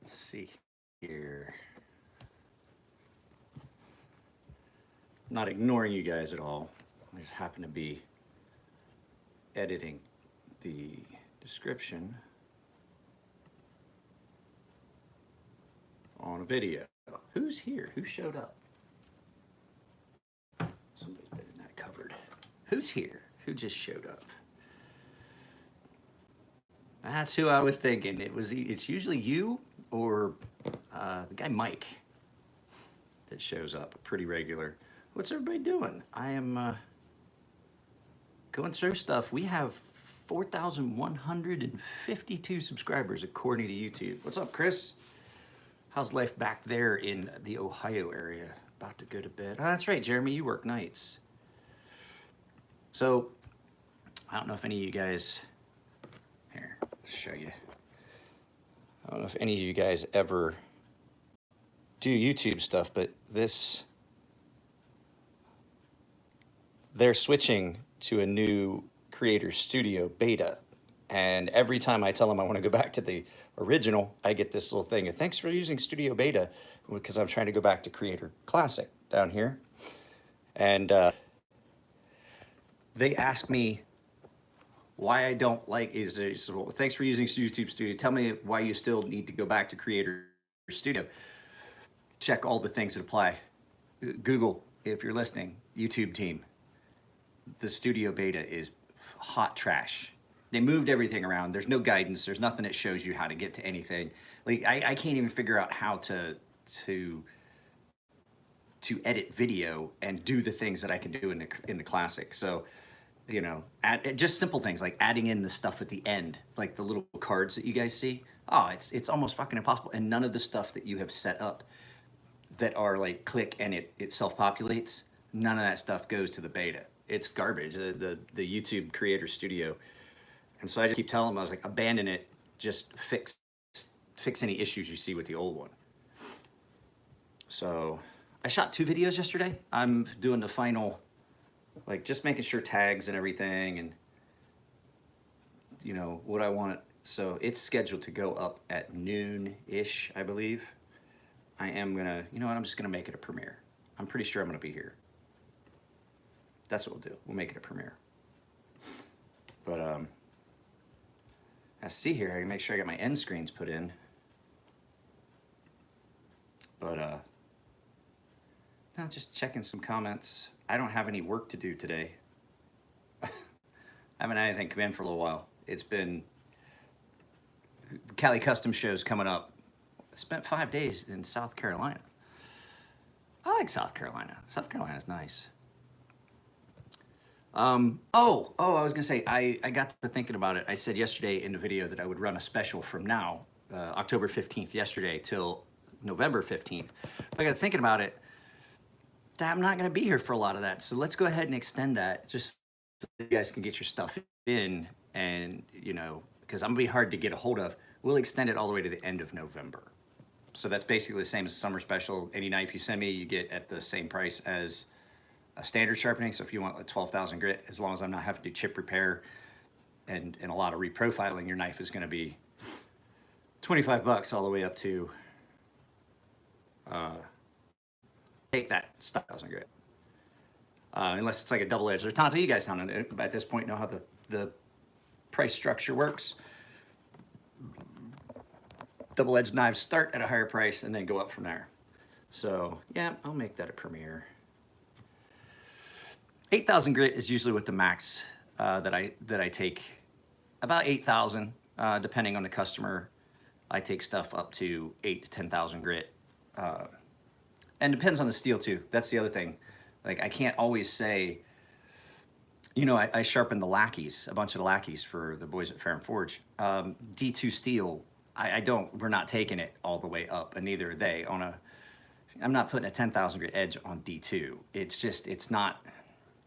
Let's see here. Not ignoring you guys at all. I just happen to be editing the description on a video. Who's here? Who showed up? Somebody's been in that cupboard. Who's here? Who just showed up? That's who I was thinking. It's usually you or the guy Mike that shows up pretty regular. What's everybody doing? I am going through stuff. We have 4,152 subscribers according to YouTube. What's up, Chris? How's life back there in the Ohio area? About to go to bed. Oh, that's right, Jeremy, you work nights. So, I don't know if any of you guys, here, let's show you. I don't know if any of you guys ever do YouTube stuff, but they're switching to a new Creator Studio beta. And every time I tell them I want to go back to the original, I get this little thing. Thanks for using Studio Beta, because I'm trying to go back to Creator Classic down here. And they ask me why I don't like, so thanks for using YouTube Studio. Tell me why you still need to go back to Creator Studio. Check all the things that apply. Google, if you're listening, YouTube team, the Studio Beta is hot trash. They moved everything around. There's no guidance. There's nothing that shows you how to get to anything. Like I can't even figure out how to edit video and do the things that I can do in the classic. So, you know, just simple things like adding in the stuff at the end, like the little cards that you guys see. Oh, it's almost fucking impossible. And none of the stuff that you have set up that are like click and it self-populates, none of that stuff goes to the beta. It's garbage, the YouTube Creator Studio. And so I just keep telling them, I was like, abandon it, just fix any issues you see with the old one. So I shot 2 videos yesterday. I'm doing the final, like just making sure tags and everything and you know, what I want. So it's scheduled to go up at noon-ish, I believe. I am gonna, you know what, I'm just gonna make it a premiere. I'm pretty sure I'm gonna be here. That's what we'll do. We'll make it a premiere. But I see here, I can make sure I got my end screens put in. But now just checking some comments. I don't have any work to do today. I haven't had anything come in for a little while. It's been Cali Custom shows coming up. I spent 5 days in South Carolina. I like South Carolina. South Carolina's nice. I was gonna say, I got to thinking about it. I said yesterday in the video that I would run a special from now, October 15th, yesterday, till November 15th. But I got thinking about it, I'm not gonna be here for a lot of that. So let's go ahead and extend that, just so you guys can get your stuff in and, you know, because I'm gonna be hard to get a hold of. We'll extend it all the way to the end of November. So that's basically the same as summer special. Any knife you send me, you get at the same price as a standard sharpening. So if you want a 12,000 grit, as long as I'm not having to do chip repair and a lot of reprofiling, your knife is going to be 25 bucks all the way up to take that 1,000 grit. Unless it's like a double edged. Or Tonto, you guys at this point know how the price structure works. Double edged knives start at a higher price and then go up from there. So yeah, I'll make that a premiere. 8,000 grit is usually what the max that I take. About 8,000, depending on the customer. I take stuff up to 8 to 10,000 grit, and depends on the steel too. That's the other thing. Like I can't always say, you know, I sharpened the lackeys, a bunch of the lackeys for the boys at Fair and Forge. D2 steel, we're not taking it all the way up, and neither are they. I'm not putting a 10,000 grit edge on D2. It's not.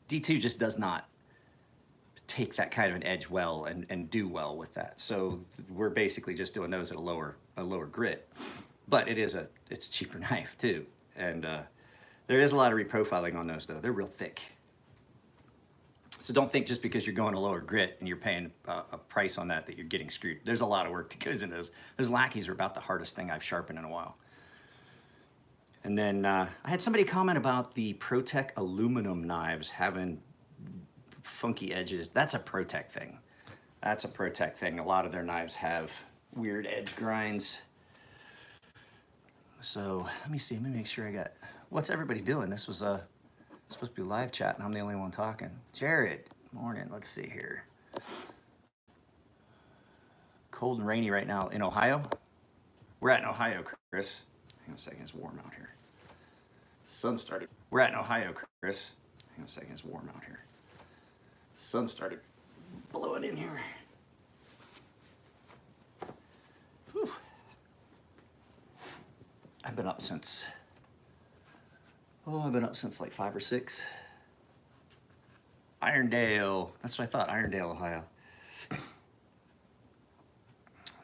D2 just does not take that kind of an edge well and do well with that. So we're basically just doing those at a lower grit. But it's a cheaper knife too. And there is a lot of reprofiling on those though. They're real thick. So don't think just because you're going a lower grit and you're paying a price on that you're getting screwed. There's a lot of work that goes into those. Those lackeys are about the hardest thing I've sharpened in a while. And then I had somebody comment about the ProTech aluminum knives having funky edges. That's a ProTech thing. That's a ProTech thing. A lot of their knives have weird edge grinds. So let me see, let me make sure I got, what's everybody doing? This was supposed to be live chat and I'm the only one talking. Jared, morning, let's see here. Cold and rainy right now in Ohio. We're at in Ohio, Chris. Hang on a second, it's warm out here. Sun started, we're at in Ohio, Chris. Hang on a second, it's warm out here. Sun started blowing in here. Whew. I've been up since like 5 or 6. Irondale, that's what I thought, Irondale, Ohio.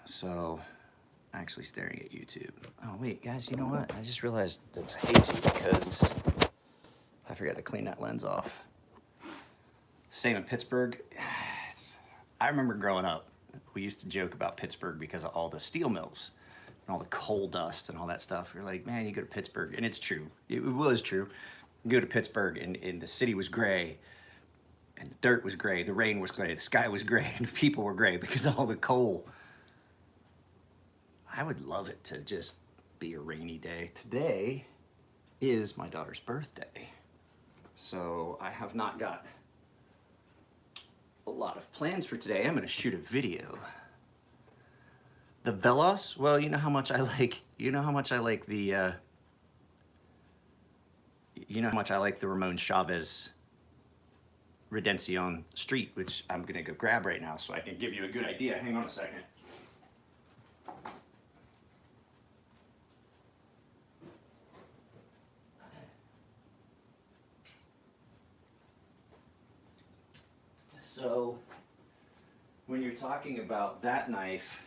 So, actually staring at YouTube. Oh wait, guys, you know what? I just realized it's hazy because I forgot to clean that lens off. Same in Pittsburgh. I remember growing up, we used to joke about Pittsburgh because of all the steel mills and all the coal dust and all that stuff. You're like, man, you go to Pittsburgh, and it's true. It was true. You go to Pittsburgh and the city was gray, and the dirt was gray, the rain was gray, the sky was gray, and the people were gray because of all the coal. I would love it to just be a rainy day. Today is my daughter's birthday, so I have not got a lot of plans for today. I'm going to shoot a video. The Veloz, well, you know how much I like the Ramon Chavez Redención Street, which I'm going to go grab right now so I can give you a good idea. Hang on a second. So when you're talking about that knife,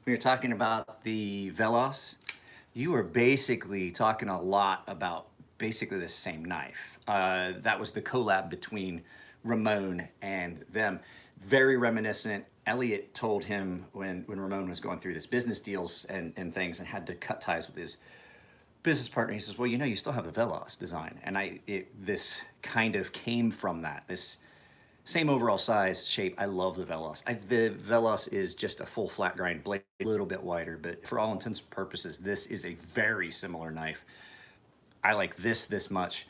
when you're talking about the Veloz, you are basically talking a lot about basically the same knife. That was the collab between Ramon and them. Very reminiscent. Elliot told him when Ramon was going through this business deals and things and had to cut ties with his business partner, he says, well, you know, you still have the Veloz design. And this kind of came from that. This same overall size, shape. I love the Veloz. The Veloz is just a full flat grind blade, a little bit wider, but for all intents and purposes, this is a very similar knife. I like this much.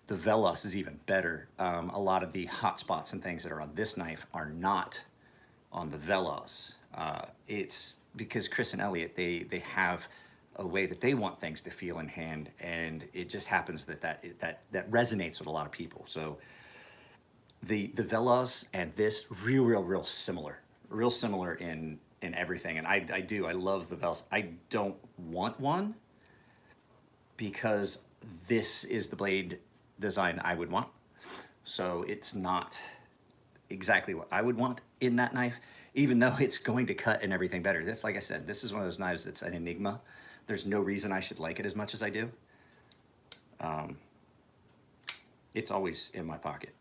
The Veloz is even better. A lot of the hot spots and things that are on this knife are not on the Veloz. It's because Chris and Elliot, they have a way that they want things to feel in hand, and it just happens that resonates with a lot of people. So the Veloz and this real similar in everything. And I love the Veloz. I don't want one because this is the blade design I would want. So it's not exactly what I would want in that knife, even though it's going to cut and everything better. This, like I said, this is one of those knives that's an enigma. There's no reason I should like it as much as I do. It's always in my pocket.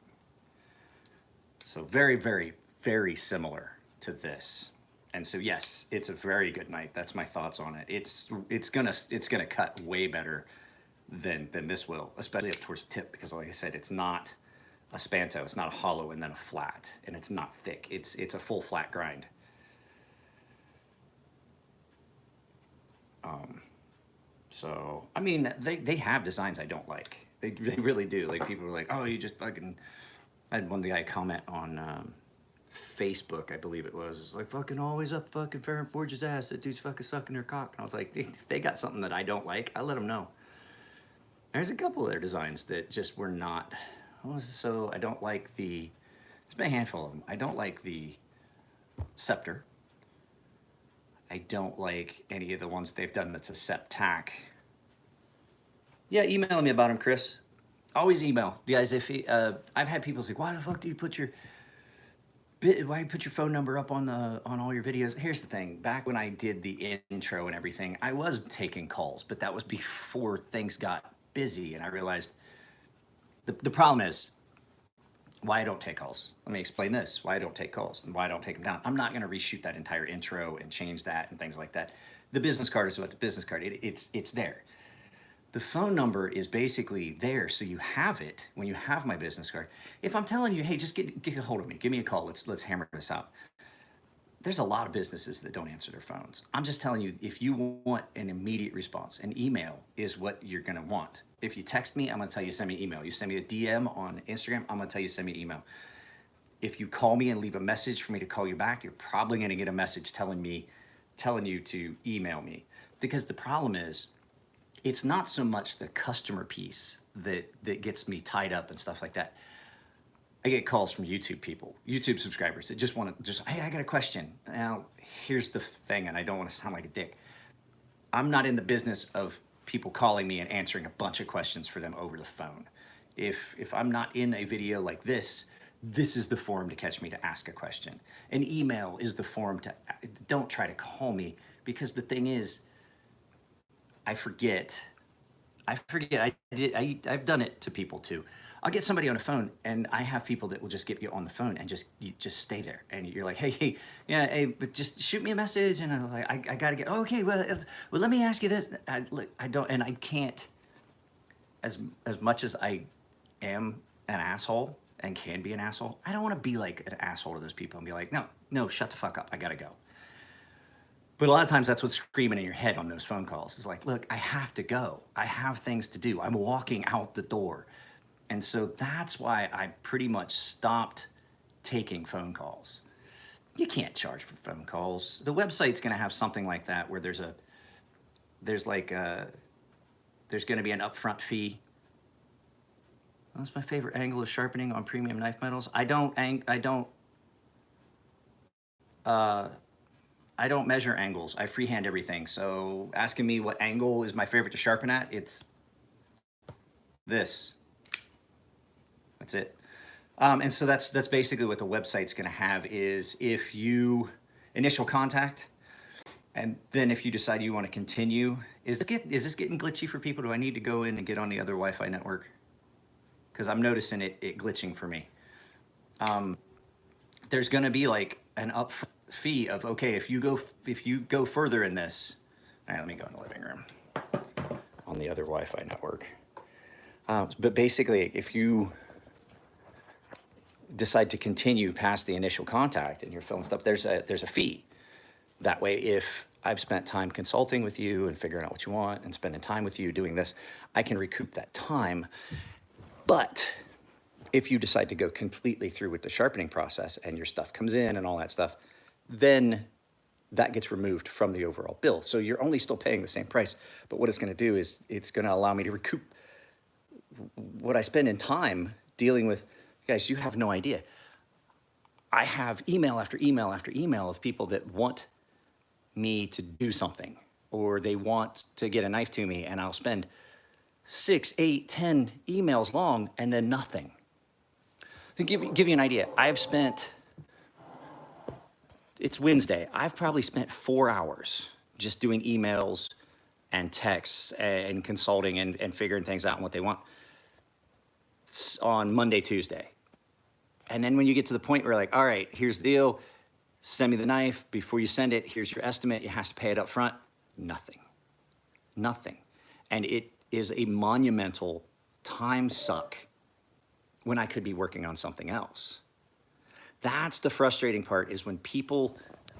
So very similar to this. And so yes, it's a very good knife. That's my thoughts on it. It's gonna cut way better than this will, especially up towards the tip, because like I said, it's not a spanto, it's not a hollow and then a flat, and it's not thick. It's a full flat grind. So I mean, they have designs I don't like. They really do. Like, people are like, oh, you just fucking. I had one guy comment on Facebook, I believe it was. It's like, fucking always up fucking Farron Forge's ass. That dude's fucking sucking their cock. And I was like, if they got something that I don't like, I'll let them know. There's a couple of their designs that just were not. So I don't like the. There's been a handful of them. I don't like the Scepter. I don't like any of the ones they've done that's a Septac. Yeah, email me about them, Chris. Always email, guys. If I've had people say, "Why the fuck do you put your phone number up on all your videos?" Here's the thing: back when I did the intro and everything, I was taking calls, but that was before things got busy, and I realized the problem is why I don't take calls. Let me explain this, why I don't take calls and why I don't take them down. I'm not going to reshoot that entire intro and change that and things like that. The business card is what the business card, it's there. The phone number is basically there, so you have it when you have my business card. If I'm telling you, hey, just get a hold of me, give me a call, let's hammer this out. There's a lot of businesses that don't answer their phones. I'm just telling you, if you want an immediate response, an email is what you're gonna want. If you text me, I'm gonna tell you send me email. You send me a DM on Instagram, I'm gonna tell you send me email. If you call me and leave a message for me to call you back, you're probably gonna get a message telling you to email me. Because the problem is, it's not so much the customer piece that gets me tied up and stuff like that. I get calls from YouTube people, YouTube subscribers that just want to hey, I got a question. Now, here's the thing, and I don't want to sound like a dick. I'm not in the business of people calling me and answering a bunch of questions for them over the phone. If I'm not in a video like this is the forum to catch me to ask a question. An email is the forum to, don't try to call me, because the thing is, I've I've done it to people too. I'll get somebody on the phone, and I have people that will just get you on the phone and you just stay there. And you're like, hey, yeah, hey, but just shoot me a message. And I'm like, I gotta get, okay, well, let me ask you this. I don't, and I can't, as much as I am an asshole and can be an asshole, I don't want to be like an asshole to those people and be like, no, shut the fuck up. I gotta go. But a lot of times that's what's screaming in your head on those phone calls. It's like, look, I have to go. I have things to do. I'm walking out the door. And so that's why I pretty much stopped taking phone calls. You can't charge for phone calls. The website's gonna have something like that where there's gonna be an upfront fee. That's my favorite angle of sharpening on premium knife metals. I don't measure angles. I freehand everything. So asking me what angle is my favorite to sharpen at, it's this. That's it. And so that's basically what the website's gonna have is if you, initial contact, and then if you decide you wanna continue, is this getting glitchy for people? Do I need to go in and get on the other Wi-Fi network? Because I'm noticing it glitching for me. There's gonna be like an upfront fee of, okay, if you go further in this, all right, let me go in the living room on the other Wi-Fi network. But basically, if you decide to continue past the initial contact and you're filling stuff, there's a fee. That way, if I've spent time consulting with you and figuring out what you want and spending time with you doing this, I can recoup that time. But if you decide to go completely through with the sharpening process and your stuff comes in and all that stuff, then that gets removed from the overall bill. So you're only still paying the same price, but what it's gonna do is it's gonna allow me to recoup what I spend in time dealing with. Guys, you have no idea. I have email after email after email of people that want me to do something, or they want to get a knife to me, and I'll spend 6, 8, 10 emails long and then nothing. To give you an idea, it's Wednesday. I've probably spent 4 hours just doing emails and texts and consulting and figuring things out and what they want on Monday, Tuesday. And then when you get to the point where like, all right, here's the deal, send me the knife. Before you send it, here's your estimate. You have to pay it up front. Nothing. And it is a monumental time suck when I could be working on something else. That's the frustrating part, is when people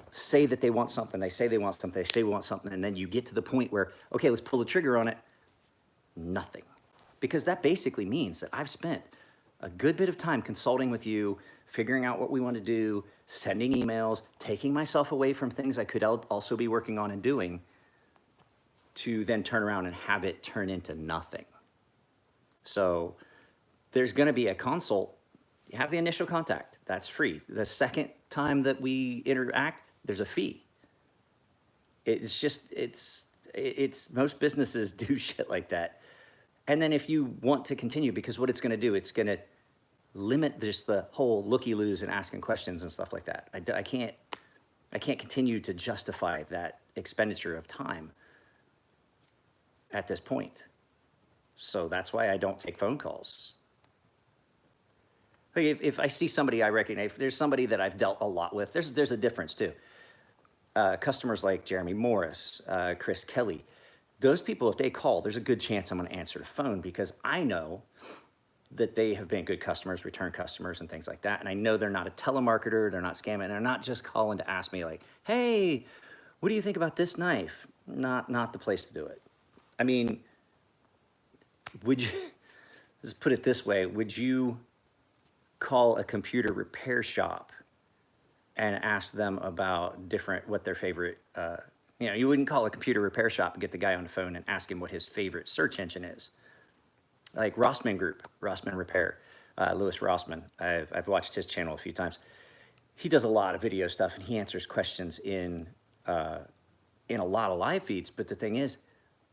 say that they want something, they say they want something, they say we want something, and then you get to the point where, okay, let's pull the trigger on it. Nothing. Because that basically means that I've spent a good bit of time consulting with you, figuring out what we want to do, sending emails, taking myself away from things I could also be working on and doing, to then turn around and have it turn into nothing. So there's going to be a consult. You have the initial contact. That's free. The second time that we interact, there's a fee. It's just, it's most businesses do shit like that. And then if you want to continue, because what it's going to do, it's going to limit just the whole looky-loos and asking questions and stuff like that. I can't continue to justify that expenditure of time at this point. So that's why I don't take phone calls. Like if I see somebody I recognize, if there's somebody that I've dealt a lot with, there's a difference too. Customers like Jeremy Morris, Chris Kelly, those people, if they call, there's a good chance I'm going to answer the phone because I know that they have been good customers, return customers, and things like that. And I know they're not a telemarketer, they're not scamming, they're not just calling to ask me like, "Hey, what do you think about this knife?" Not the place to do it. I mean, would you? Let's put it this way: would you call a computer repair shop and ask them about what their favorite, you wouldn't call a computer repair shop and get the guy on the phone and ask him what his favorite search engine is. Like Rossman Group, Rossman Repair, Louis Rossman. I've watched his channel a few times. He does a lot of video stuff and he answers questions in a lot of live feeds. But the thing is,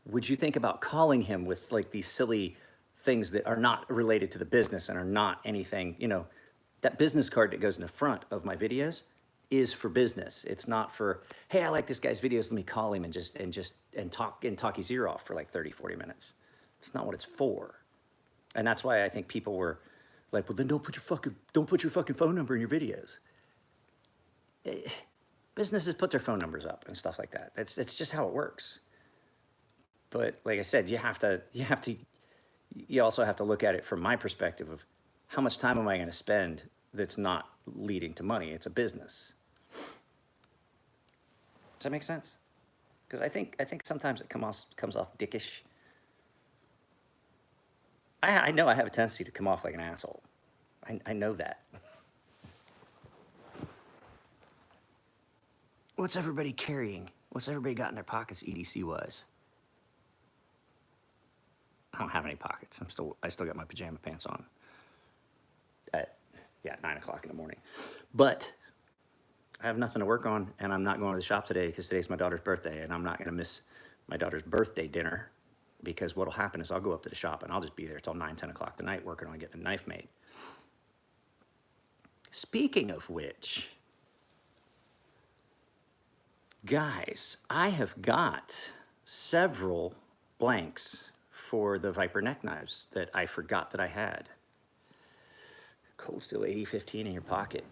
would you think about calling him with like these silly things that are not related to the business and are not anything, that business card that goes in the front of my videos is for business. It's not for, hey, I like this guy's videos, let me call him and talk his ear off for like 30, 40 minutes. It's not what it's for. And that's why I think people were like, well, then don't put your fucking phone number in your videos. Businesses put their phone numbers up and stuff like that. It's just how it works. But like I said, you also have to look at it from my perspective of how much time am I going to spend that's not leading to money? It's a business. Does that make sense? Because I think sometimes it comes off dickish. I know I have a tendency to come off like an asshole. I know that. What's everybody carrying? What's everybody got in their pockets EDC-wise? I don't have any pockets. I still got my pajama pants on at 9 o'clock in the morning. But I have nothing to work on, and I'm not going to the shop today because today's my daughter's birthday, and I'm not going to miss my daughter's birthday dinner because what'll happen is I'll go up to the shop and I'll just be there till 9, 10 o'clock tonight working on getting a knife made. Speaking of which, guys, I have got several blanks for the Viper neck knives that I forgot that I had. Cold Steel 8015 in your pocket.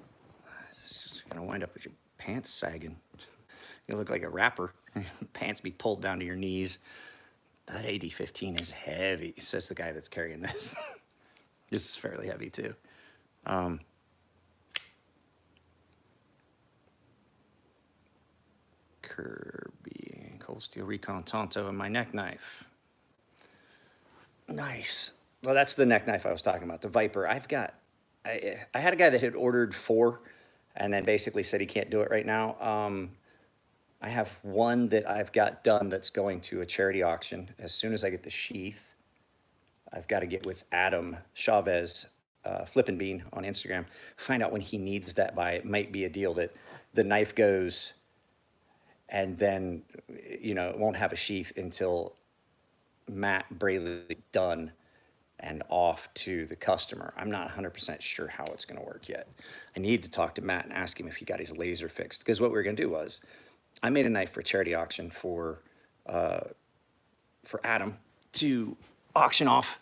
It's just gonna wind up with your pants sagging. You look like a rapper. Pants be pulled down to your knees. That 8015 is heavy, says the guy that's carrying this. This is fairly heavy too. Kirby, Cold Steel Recon Tonto, and my neck knife. Nice. Well, that's the neck knife I was talking about, the Viper. I had a guy that had ordered 4 and then basically said he can't do it right now. I have one that I've got done that's going to a charity auction. As soon as I get the sheath, I've got to get with Adam Chavez, Flippin' Bean on Instagram, find out when he needs that by. It might be a deal that the knife goes and then, it won't have a sheath until Matt Braley's done and off to the customer. I'm not 100% sure how it's going to work yet. I need to talk to Matt and ask him if he got his laser fixed. Because what we were going to do was, I made a knife for a charity auction for Adam to auction off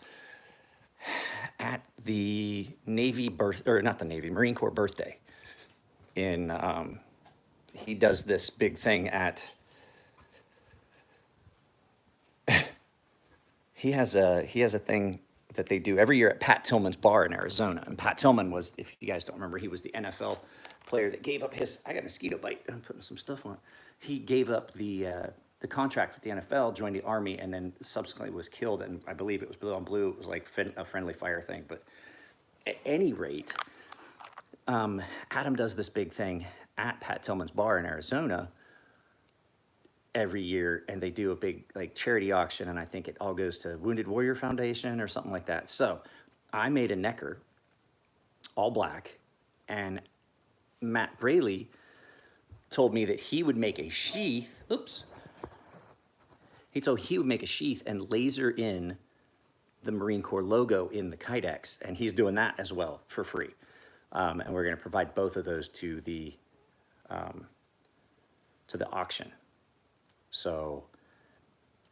at the Marine Corps birthday. He does this big thing at. He has a thing that they do every year at Pat Tillman's bar in Arizona. And Pat Tillman was, if you guys don't remember, he was the NFL player that gave up I got a mosquito bite. I'm putting some stuff on. He gave up the contract with the NFL, joined the Army, and then subsequently was killed. And I believe it was Blue on Blue. It was like a friendly fire thing. But at any rate, Adam does this big thing at Pat Tillman's bar in Arizona every year, and they do a big charity auction, and I think it all goes to Wounded Warrior Foundation or something like that. So I made a necker, all black, and Matt Braley told me that he would make a sheath. He would make a sheath and laser in the Marine Corps logo in the Kydex, and he's doing that as well for free. And we're going to provide both of those to the auction. So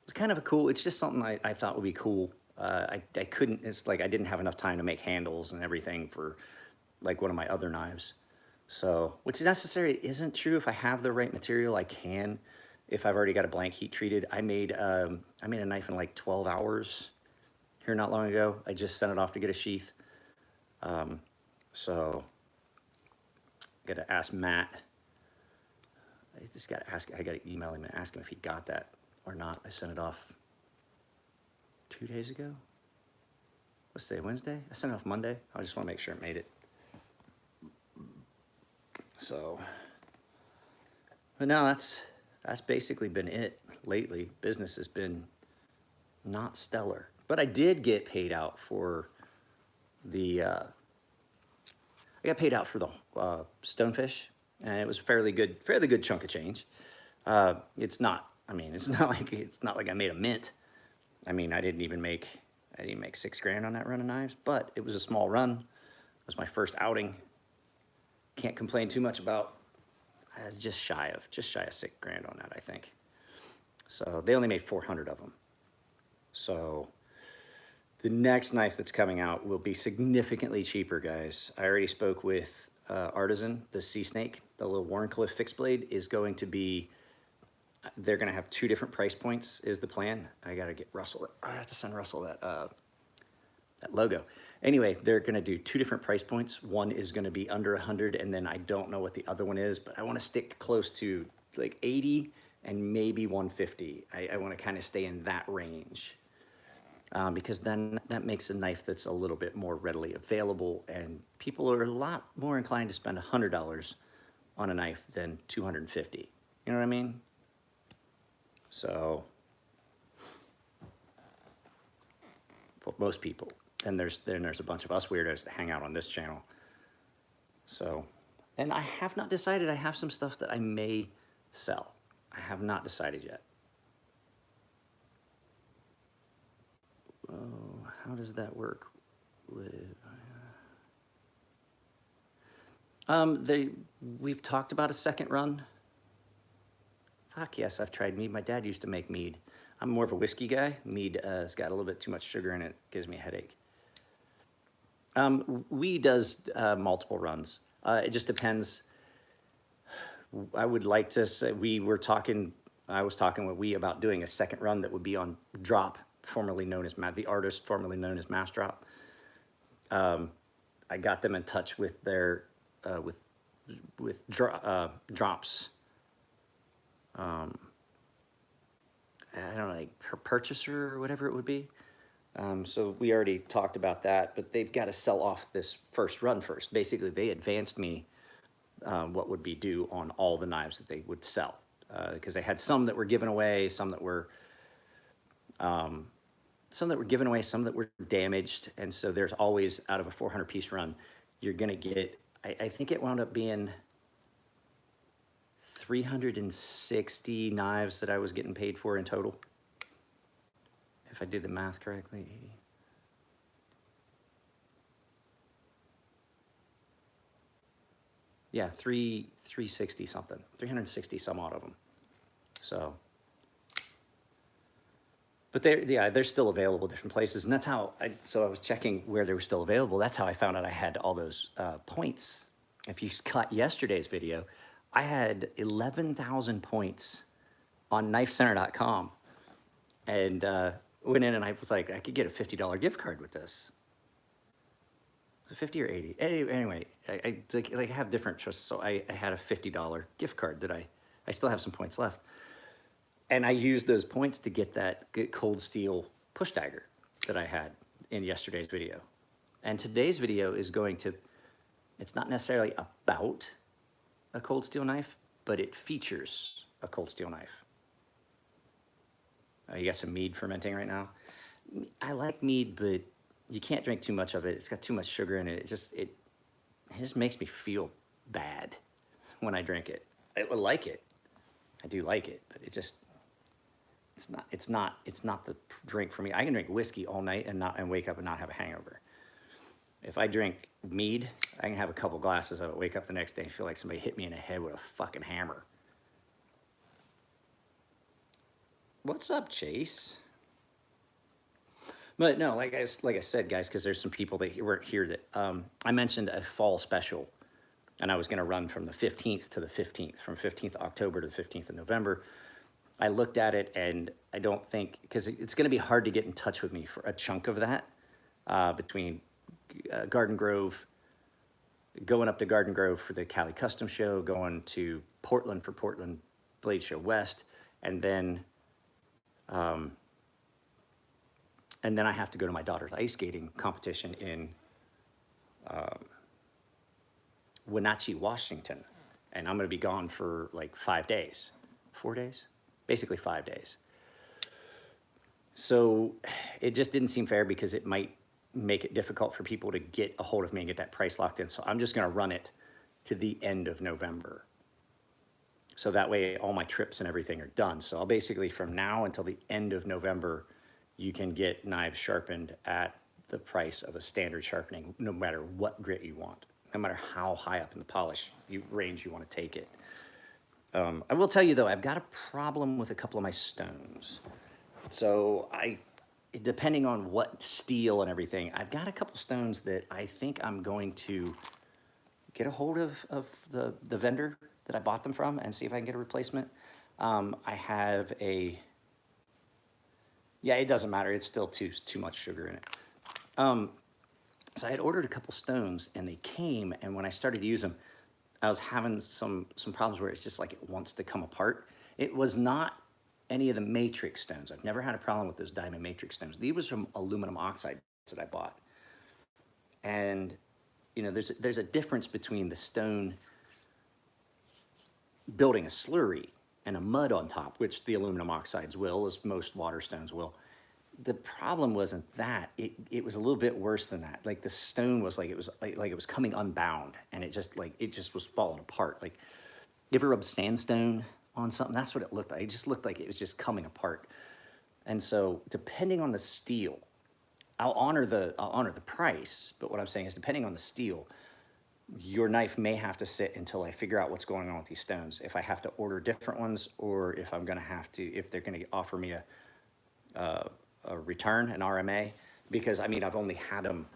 it's kind of it's just something I thought would be cool. I couldn't, it's like I didn't have enough time to make handles and everything for like one of my other knives. So, which necessarily isn't true. If I have the right material, I can. If I've already got a blank heat treated, I made a knife in like 12 hours here not long ago. I just sent it off to get a sheath. So, got to ask Matt. I just got to ask. I got to email him and ask him if he got that or not. I sent it off 2 days ago. What's today? Wednesday? I sent it off Monday. I just want to make sure it made it. So, but no, that's basically been it lately. Business has been not stellar, but I did get paid out for the. I got paid out for the stonefish, and it was a fairly good chunk of change. It's not. I mean, it's not like I made a mint. I mean, I didn't make $6 grand on that run of knives, but it was a small run. It was my first outing. Can't complain too much about. I was just shy of $6 grand on that, I think. So they only made 400 of them. So the next knife that's coming out will be significantly cheaper, guys. I already spoke with Artisan. The Sea Snake, the little Wharncliffe fixed blade, is going to be. They're going to have 2 different price points. Is the plan? I got to get Russell. I have to send Russell that logo. Anyway, they're going to do 2 different price points. One is going to be under 100, and then I don't know what the other one is, but I want to stick close to like 80 and maybe 150. I want to kind of stay in that range because then that makes a knife that's a little bit more readily available, and people are a lot more inclined to spend $100 on a knife than $250. You know what I mean? So, for most people. And there's a bunch of us weirdos that hang out on this channel. So, and I have not decided. I have some stuff that I may sell. I have not decided yet. Oh, how does that work with? We've talked about a second run. Fuck yes, I've tried mead. My dad used to make mead. I'm more of a whiskey guy. Mead has got a little bit too much sugar in it. Gives me a headache. We does multiple runs. It just depends. I would like to say I was talking with about doing a second run that would be on Drop, formerly known as the artist formerly known as Mass Drop. I got them in touch with their Drops. I don't know, like per purchaser or whatever it would be. So we already talked about that, but they've got to sell off this first run first. Basically, they advanced me what would be due on all the knives that they would sell, because they had some that were given away, some that were given away, some that were damaged, and so there's always, out of a 400-piece run, you're gonna get. I think it wound up being 360 knives that I was getting paid for in total. If I did the math correctly. Yeah, 360 something, 360 some odd of them. So, but they're still available different places, and that's how so I was checking where they were still available. That's how I found out I had all those points. If you caught yesterday's video, I had 11,000 points on KnifeCenter.com, and went in and I was like, I could get a $50 gift card with this. Was it 50 or 80? Anyway, I have different choices. So I had a $50 gift card that I still have some points left. And I used those points to get that Cold Steel push dagger that I had in yesterday's video. And today's video is it's not necessarily about a Cold Steel knife, but it features a Cold Steel knife. You got some mead fermenting right now. I like mead, but you can't drink too much of it. It's got too much sugar in it. It just makes me feel bad when I drink it. I like it. I do like it, but it's not the drink for me. I can drink whiskey all night and wake up and not have a hangover. If I drink mead, I can have a couple glasses of it, wake up the next day and feel like somebody hit me in the head with a fucking hammer. What's up, Chase? But no, like I said, guys, because there's some people that weren't here that I mentioned a fall special, and I was going to run from the 15th to the 15th, from 15th October to the 15th of November. I looked at it, and I don't think, because it's going to be hard to get in touch with me for a chunk of that between Garden Grove, going up to Garden Grove for the Cali Custom Show, going to Portland for Portland Blade Show West, and then I have to go to my daughter's ice skating competition in Wenatchee, Washington, and I'm going to be gone for like 5 days, 4 days, basically 5 days. So it just didn't seem fair because it might make it difficult for people to get a hold of me and get that price locked in. So I'm just going to run it to the end of November. So that way all my trips and everything are done. So I'll basically, from now until the end of November, you can get knives sharpened at the price of a standard sharpening, no matter what grit you want, no matter how high up in the polish range you want to take it. I will tell you though, I've got a problem with a couple of my stones. So depending on what steel and everything, I've got a couple stones that I think I'm going to get a hold of the vendor that I bought them from and see if I can get a replacement. I have yeah, it doesn't matter. It's still too much sugar in it. So I had ordered a couple stones and they came, and when I started to use them, I was having some problems where it's just like it wants to come apart. It was not any of the matrix stones. I've never had a problem with those diamond matrix stones. These was from aluminum oxide that I bought. And you know, there's a difference between the stone building a slurry and a mud on top, which the aluminum oxides will, as most water stones will. The problem wasn't that, it was a little bit worse than that. Like the stone was like, it was coming unbound, and it just was falling apart. Like, you ever rub sandstone on something? That's what it looked like. It just looked like it was just coming apart. And so depending on the steel, I'll honor the price, but what I'm saying is, depending on the steel, your knife may have to sit until I figure out what's going on with these stones. If I have to order different ones, or if I'm gonna have to, if they're gonna offer me a return, an RMA, because I mean, I've only had them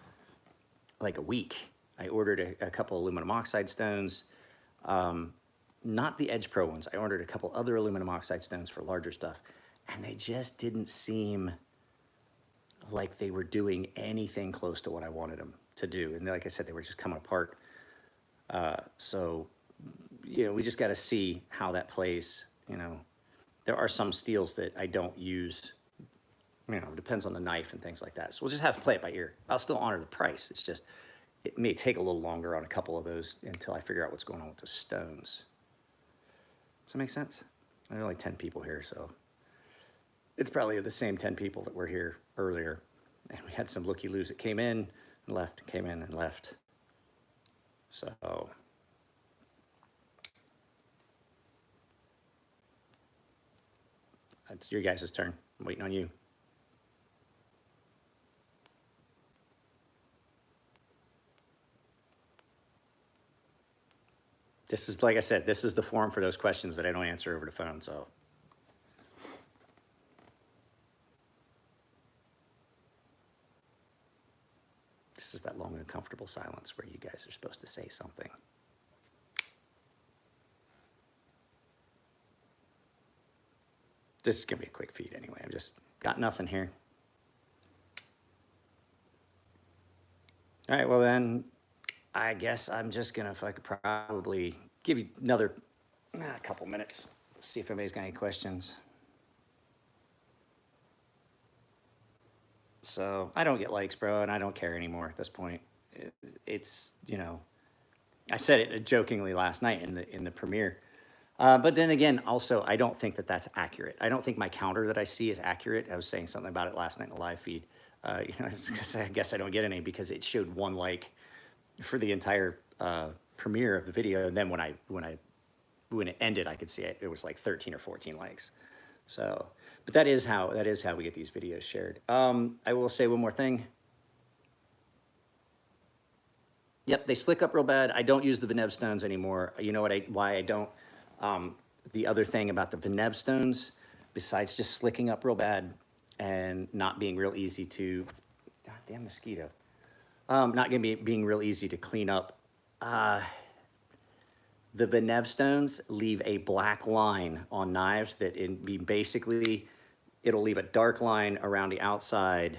like a week. I ordered a couple aluminum oxide stones, not the Edge Pro ones. I ordered a couple other aluminum oxide stones for larger stuff, and they just didn't seem like they were doing anything close to what I wanted them to do. And like I said, they were just coming apart. So, you know, we just got to see how that plays. You know, there are some steels that I don't use, you know, depends on the knife and things like that. So we'll just have to play it by ear. I'll still honor the price. It's just, it may take a little longer on a couple of those until I figure out what's going on with those stones. Does that make sense? There are only 10 people here, so it's probably the same 10 people that were here earlier. And we had some looky-loos that came in and left, came in and left. So it's your guys' turn. I'm waiting on you. This is, like I said, this is the forum for those questions that I don't answer over the phone, so. This is that long, uncomfortable silence where you guys are supposed to say something. This is gonna be a quick feed anyway. I've just got nothing here. All right, well then, I guess I'm just gonna probably give you another couple minutes, see if anybody's got any questions. So I don't get likes, bro, and I don't care anymore at this point. It's, you know, I said it jokingly last night in the premiere. But then again, also, I don't think that that's accurate. I don't think my counter that I see is accurate. I was saying something about it last night in the live feed. You know, I guess I don't get any because it showed one like for the entire premiere of the video, and then when it ended, I could see it. It was like 13 or 14 likes. So, but that is how we get these videos shared. I will say one more thing. Yep, they slick up real bad. I don't use the Veneb stones anymore. You know why I don't? The other thing about the Veneb stones, besides just slicking up real bad, and not being real easy to, goddamn mosquito, not gonna be being real easy to clean up. The Venev stones leave a black line on knives that basically, it'll leave a dark line around the outside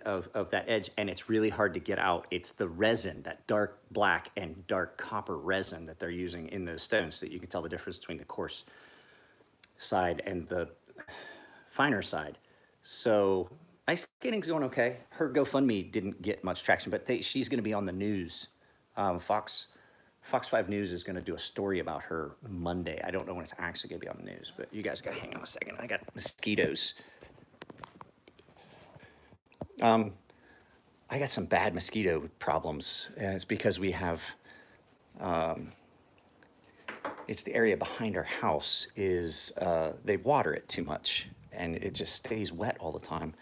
of that edge, and it's really hard to get out. It's the resin, that dark black and dark copper resin that they're using in those stones, so that you can tell the difference between the coarse side and the finer side. So ice skating's going okay. Her GoFundMe didn't get much traction, but she's going to be on the news. Fox 5 News is going to do a story about her Monday. I don't know when it's actually going to be on the news, but you guys got to hang on a second. I got mosquitoes. I got some bad mosquito problems, and it's because we have, it's the area behind our house is, they water it too much, and it just stays wet all the time.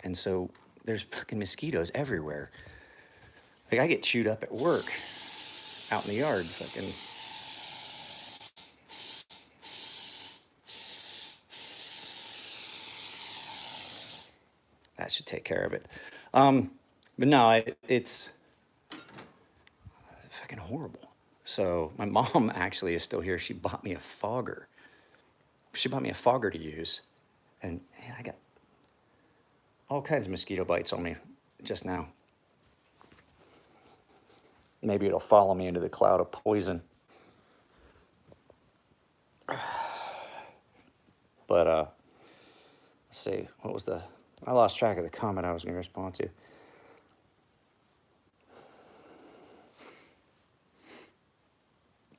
And so there's fucking mosquitoes everywhere. Like, I get chewed up at work, out in the yard, fucking. That should take care of it. But no, it's fucking horrible. So my mom actually is still here. She bought me a fogger. She bought me a fogger to use. And man, I got all kinds of mosquito bites on me just now. Maybe it'll follow me into the cloud of poison. But let's see, what was I lost track of the comment I was going to respond to.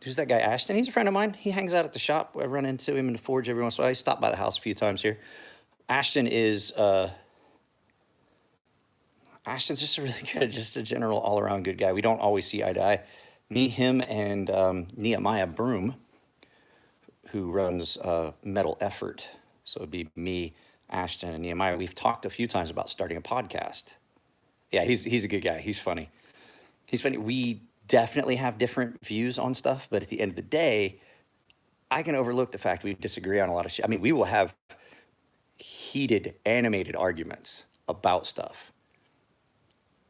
Who's that guy, Ashton? He's a friend of mine. He hangs out at the shop. I run into him in the forge every once in a while. I stop by the house a few times here. Ashton is, Ashton's just a really good, just a general all-around good guy. We don't always see eye to eye. Me, him, and Nehemiah Broom, who runs Metal Effort. So it'd be me, Ashton, and Nehemiah. We've talked a few times about starting a podcast. Yeah, he's a good guy. He's funny. He's funny. We definitely have different views on stuff, but at the end of the day, I can overlook the fact we disagree on a lot of shit. I mean, we will have heated, animated arguments about stuff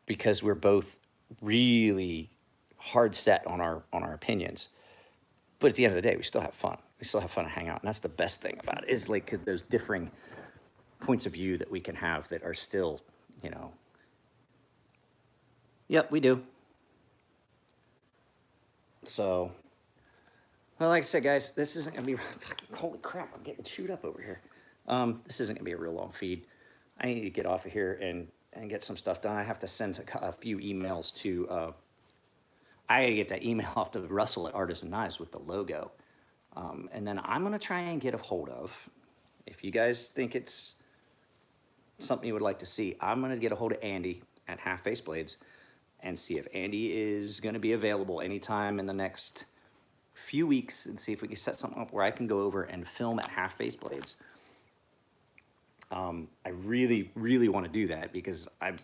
because we're both really hard set on our opinions. But at the end of the day, we still have fun. We still have fun to hang out, and that's the best thing about it. Is like those differing points of view that we can have that are still, you know. Yep, we do. So, well, like I said, guys, this isn't gonna be. Holy crap! I'm getting chewed up over here. This isn't gonna be a real long feed. I need to get off of here and get some stuff done. I have to send a few emails to. I gotta get that email off to Russell at Artisan Knives with the logo, and then I'm gonna try and get a hold of. If you guys think it's something you would like to see, I'm gonna get a hold of Andy at Half Face Blades and see if Andy is going to be available anytime in the next few weeks and see if we can set something up where I can go over and film at Half Face Blades. I really, really want to do that because I've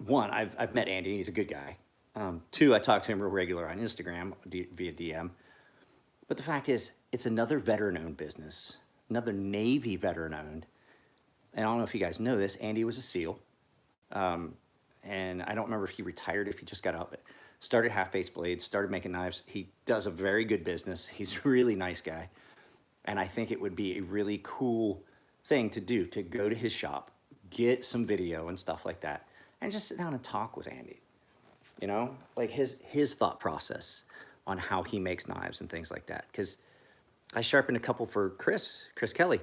met Andy. He's a good guy. Two, I talk to him real regular on Instagram via DM. But the fact is, it's another veteran-owned business, another Navy veteran-owned. And I don't know if you guys know this, Andy was a SEAL. And I don't remember if he retired, if he just got out, but started Half Face Blades, started making knives. He does a very good business. He's a really nice guy. And I think it would be a really cool thing to do, to go to his shop, get some video and stuff like that, and just sit down and talk with Andy. You know, like his thought process on how he makes knives and things like that. Because I sharpened a couple for Chris Kelly.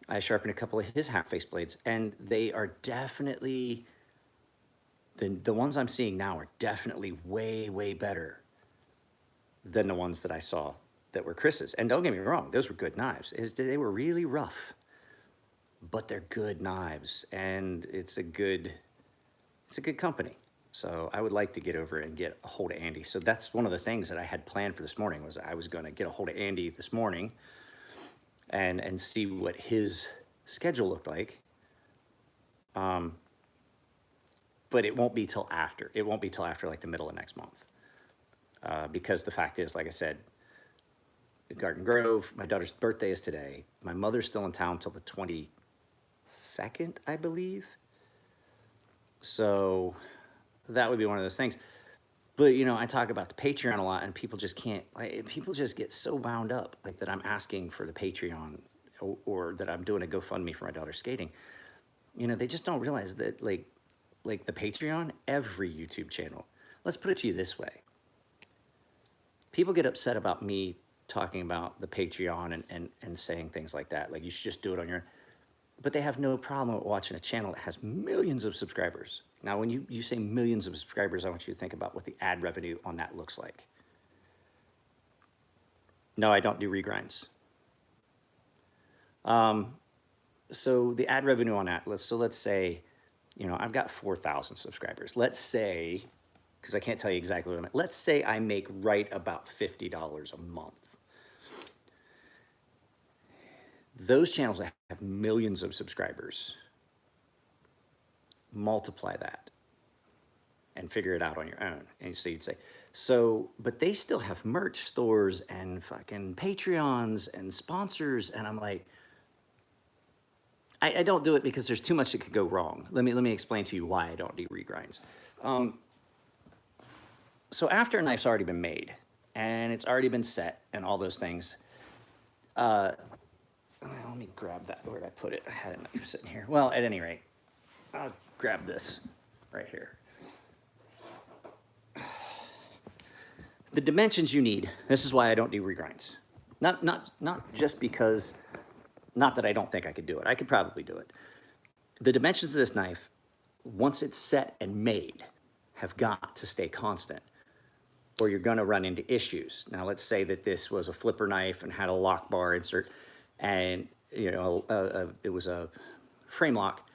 I sharpened a couple of his Half Face Blades, and they are definitely... The ones I'm seeing now are definitely way, way better than the ones that I saw that were Chris's. And don't get me wrong, those were good knives. They were really rough, but they're good knives, and it's a good company. So I would like to get over and get a hold of Andy. So that's one of the things that I had planned for this morning, was I was going to get a hold of Andy this morning and see what his schedule looked like. But it won't be till after. It won't be till after like the middle of next month. Because the fact is, like I said, Garden Grove. My daughter's birthday is today. My mother's still in town till the 22nd, I believe. So that would be one of those things. But I talk about the Patreon a lot, and people just can't. People just get so wound up, like that I'm asking for the Patreon, or that I'm doing a GoFundMe for my daughter skating. They just don't realize that, like the Patreon, every YouTube channel. Let's put it to you this way: people get upset about me talking about the Patreon and saying things like that, like you should just do it on your own. But they have no problem with watching a channel that has millions of subscribers. Now, when you say millions of subscribers, I want you to think about what the ad revenue on that looks like. No, I don't do regrinds. So the ad revenue on that, let's say, I've got 4,000 subscribers. Let's say, because I can't tell you exactly what let's say I make right about $50 a month. Those channels that have millions of subscribers, multiply that and figure it out on your own. And so you'd say, but they still have merch stores and fucking Patreons and sponsors. And I'm like, I don't do it because there's too much that could go wrong. Let me explain to you why I don't do regrinds. So after a knife's already been made and it's already been set and all those things, let me grab that. Where did I put it? I had a knife sitting here. Well, at any rate, I'll grab this right here. The dimensions you need. This is why I don't do regrinds. Not just because, not that I don't think I could do it. I could probably do it. The dimensions of this knife, once it's set and made, have got to stay constant, or you're going to run into issues. Now, let's say that this was a flipper knife and had a lock bar insert, and it was a frame lock.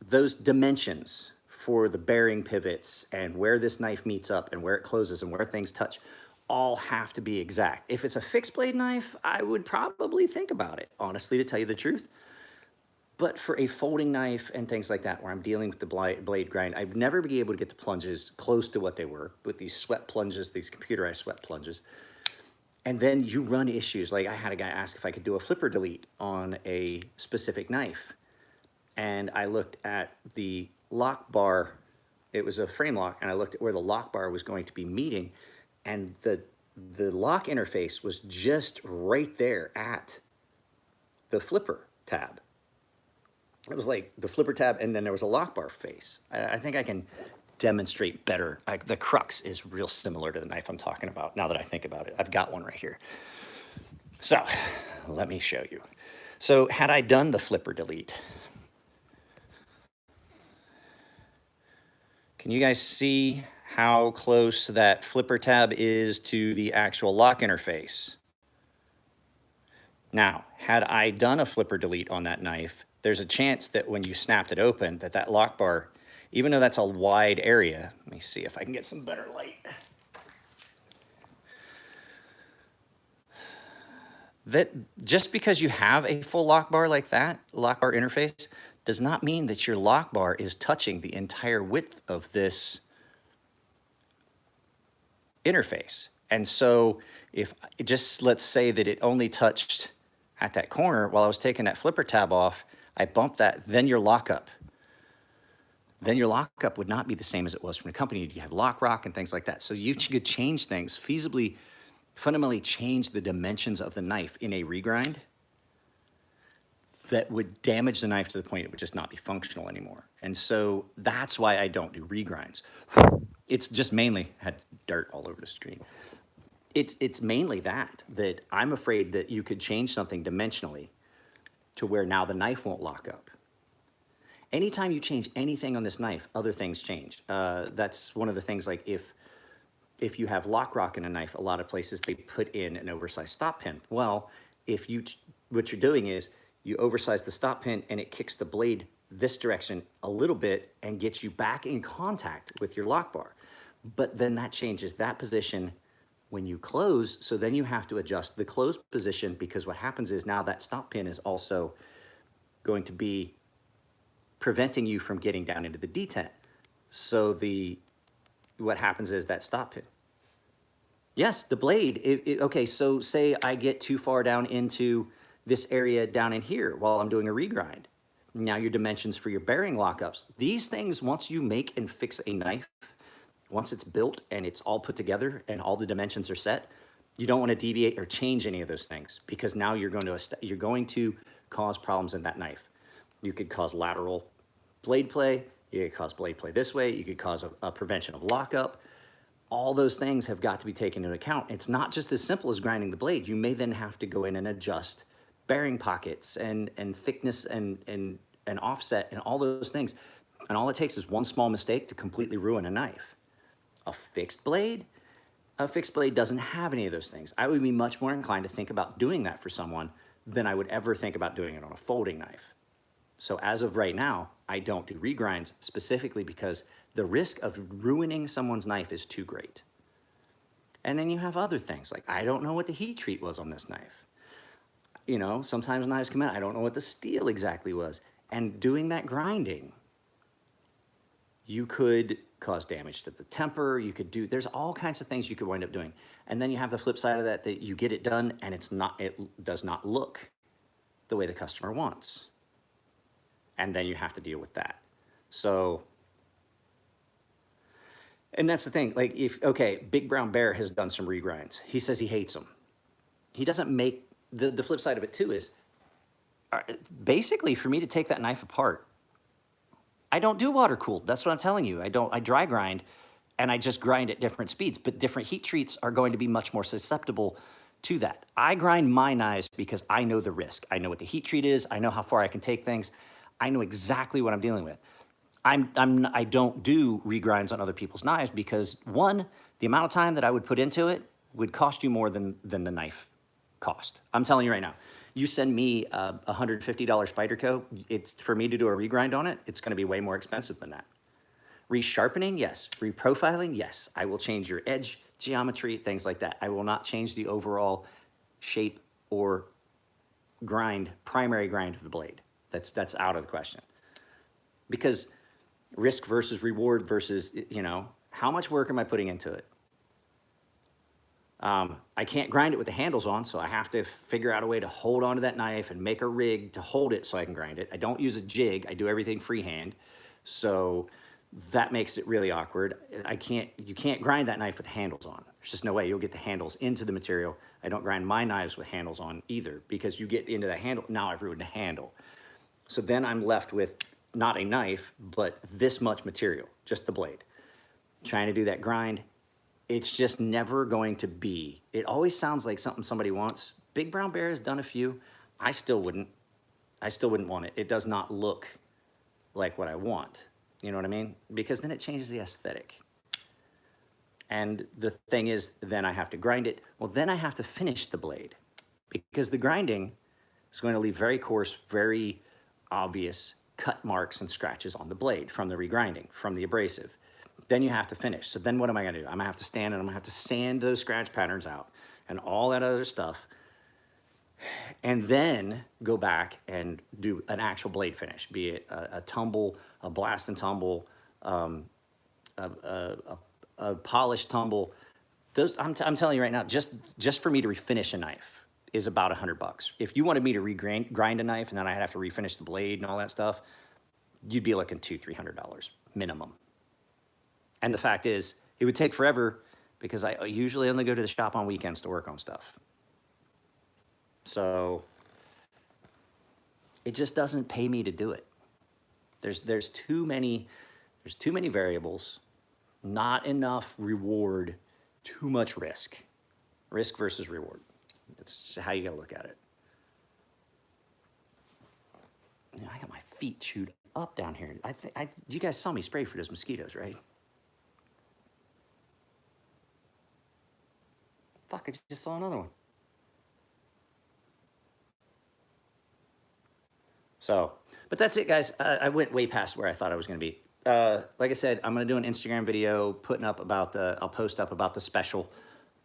Those dimensions for the bearing pivots and where this knife meets up and where it closes and where things touch all have to be exact. If it's a fixed blade knife, I would probably think about it, honestly, to tell you the truth. But for a folding knife and things like that, where I'm dealing with the blade grind, I'd never be able to get the plunges close to what they were with these swept plunges, these computerized swept plunges. And then you run issues. Like I had a guy ask if I could do a flipper delete on a specific knife. And I looked at the lock bar. It was a frame lock, and I looked at where the lock bar was going to be meeting, and the lock interface was just right there at the flipper tab. It was like the flipper tab, and then there was a lock bar face. I think I can demonstrate better. The crux is real similar to the knife I'm talking about now that I think about it. I've got one right here. So let me show you. So had I done the flipper delete, can you guys see how close that flipper tab is to the actual lock interface? Now, had I done a flipper delete on that knife, there's a chance that when you snapped it open, that lock bar, even though that's a wide area, let me see if I can get some better light. That just because you have a full lock bar like that, lock bar interface, does not mean that your lock bar is touching the entire width of this interface. And so if just let's say that it only touched at that corner while I was taking that flipper tab off, I bumped that, then your lockup would not be the same as it was from the company. You have lock rock and things like that. So you could change things, feasibly, fundamentally change the dimensions of the knife in a regrind that would damage the knife to the point it would just not be functional anymore. And so that's why I don't do regrinds. It's just mainly, had dirt all over the screen. It's mainly that I'm afraid that you could change something dimensionally to where now the knife won't lock up. Anytime you change anything on this knife, other things change. That's one of the things, like if you have lock rock in a knife, a lot of places they put in an oversized stop pin. Well, what you're doing is you oversize the stop pin and it kicks the blade this direction a little bit and gets you back in contact with your lock bar. But then that changes that position when you close, so then you have to adjust the closed position, because what happens is now that stop pin is also going to be preventing you from getting down into the detent. So what happens is that stop pin Yes, the blade. Okay, so say I get too far down into this area down in here while I'm doing a regrind. Now your dimensions for your bearing lockups. These things, once you make and fix a knife, once it's built and it's all put together and all the dimensions are set, you don't want to deviate or change any of those things, because now you're going to cause problems in that knife. You could cause lateral blade play. You could cause blade play this way. You could cause a prevention of lockup. All those things have got to be taken into account. It's not just as simple as grinding the blade. You may then have to go in and adjust bearing pockets and thickness and offset and all those things. And all it takes is one small mistake to completely ruin a knife. A fixed blade doesn't have any of those things. I would be much more inclined to think about doing that for someone than I would ever think about doing it on a folding knife. So as of right now, I don't do regrinds specifically because the risk of ruining someone's knife is too great. And then you have other things like, I don't know what the heat treat was on this knife. You know, sometimes knives come in, I don't know what the steel exactly was. And doing that grinding, you could cause damage to the temper. You could do, there's all kinds of things you could wind up doing. And then you have the flip side of that, that you get it done and it does not look the way the customer wants. And then you have to deal with that. So, and that's the thing, like okay, Big Brown Bear has done some regrinds. He says he hates them. He doesn't make, the flip side of it too is, basically for me to take that knife apart, I don't do water cooled. That's what I'm telling you. I dry grind and I just grind at different speeds, but different heat treats are going to be much more susceptible to that. I grind my knives because I know the risk. I know what the heat treat is. I know how far I can take things. I know exactly what I'm dealing with. I don't do regrinds on other people's knives because, one, the amount of time that I would put into it would cost you more than the knife cost. I'm telling you right now. You send me a $150 Spyderco, it's for me to do a regrind on it, it's gonna be way more expensive than that. Resharpening, yes. Reprofiling, yes. I will change your edge geometry, things like that. I will not change the overall shape or primary grind of the blade. That's out of the question. Because risk versus reward versus, you know, how much work am I putting into it? I can't grind it with the handles on, so I have to figure out a way to hold onto that knife and make a rig to hold it so I can grind it. I don't use a jig. I do everything freehand. So that makes it really awkward. You can't grind that knife with handles on. There's just no way you'll get the handles into the material. I don't grind my knives with handles on either, because you get into that handle, now I've ruined the handle. So then I'm left with not a knife, but this much material, just the blade. Trying to do that grind, it's just never going to be. It always sounds like something somebody wants. Big Brown Bear has done a few. I still wouldn't want it. It does not look like what I want. You know what I mean? Because then it changes the aesthetic. And the thing is, then I have to grind it. Well, then I have to finish the blade, because the grinding is going to leave very coarse, very obvious cut marks and scratches on the blade from the regrinding, from the abrasive. Then you have to finish. So then what am I gonna do? I'm gonna have to stand and I'm gonna have to sand those scratch patterns out and all that other stuff, and then go back and do an actual blade finish, be it a tumble, a blast and tumble, a polished tumble. Those, I'm telling you right now, just for me to refinish a knife is about $100. If you wanted me to grind a knife and then I'd have to refinish the blade and all that stuff, you'd be looking $200-300 minimum. And the fact is, it would take forever because I usually only go to the shop on weekends to work on stuff. So it just doesn't pay me to do it. There's too many variables, not enough reward, too much risk. Risk versus reward. That's how you gotta look at it. You know, I got my feet chewed up down here. You guys saw me spray for those mosquitoes, right? Fuck, I just saw another one. So, but that's it, guys. I went way past where I thought I was going to be. Like I said, I'm going to do an Instagram video putting up about I'll post up about the special,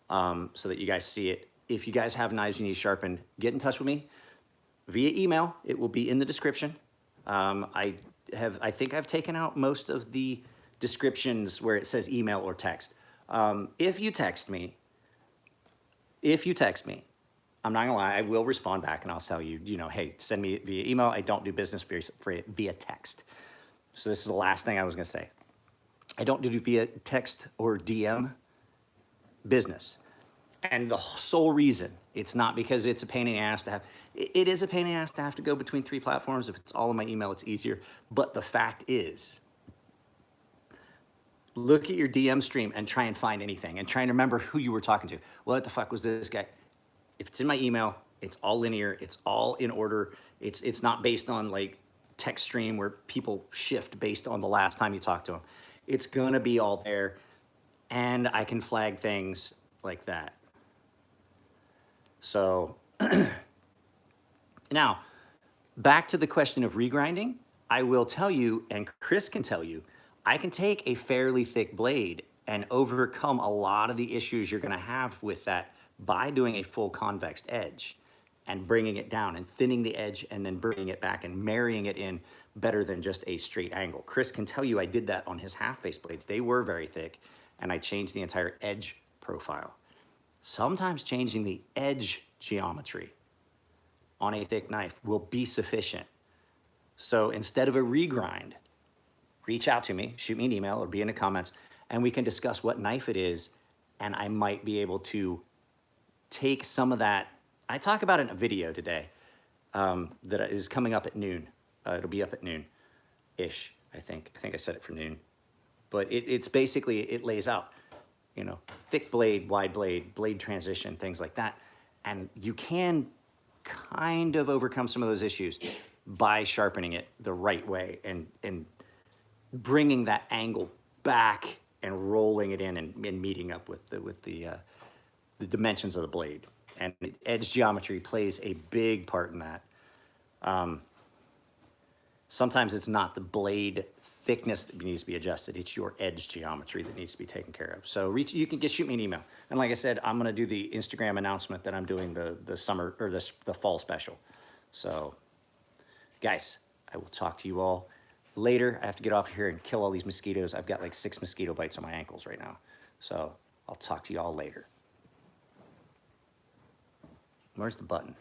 so that you guys see it. If you guys have knives you need sharpened, get in touch with me via email. It will be in the description. I think I've taken out most of the descriptions where it says email or text. If you text me, If you text me, I'm not gonna lie, I will respond back and I'll tell you, hey, send me via email. I don't do business via text. So this is the last thing I was gonna say. I don't do via text or DM business. And the sole reason, it's not because it's a pain in the ass to have, it is a pain in the ass to have to go between 3 platforms. If it's all in my email, it's easier. But the fact is, look at your DM stream and try and find anything and try and remember who you were talking to. What the fuck was this guy? If it's in my email, it's all linear, it's all in order. It's not based on like text stream where people shift based on the last time you talked to them. It's gonna be all there, and I can flag things like that. So now, back to the question of regrinding, I will tell you, and Chris can tell you, I can take a fairly thick blade and overcome a lot of the issues you're gonna have with that by doing a full convex edge and bringing it down and thinning the edge and then bringing it back and marrying it in better than just a straight angle. Chris can tell you I did that on his half-face blades. They were very thick, and I changed the entire edge profile. Sometimes changing the edge geometry on a thick knife will be sufficient. So instead of a regrind, reach out to me, shoot me an email or be in the comments, and we can discuss what knife it is, and I might be able to take some of that. I talk about it in a video today that is coming up at noon. It'll be up at noon-ish, I think. I think I set it for noon. But it's basically, it lays out, thick blade, wide blade, blade transition, things like that. And you can kind of overcome some of those issues by sharpening it the right way and bringing that angle back and rolling it in and meeting up with the dimensions of the blade. And edge geometry plays a big part in that. Sometimes it's not the blade thickness that needs to be adjusted. It's your edge geometry that needs to be taken care of. So you can shoot me an email. And like I said, I'm gonna do the Instagram announcement that I'm doing the summer or the fall special. So guys, I will talk to you all later. I have to get off here and kill all these mosquitoes. I've got like 6 mosquito bites on my ankles right now. So I'll talk to you all later. Where's the button?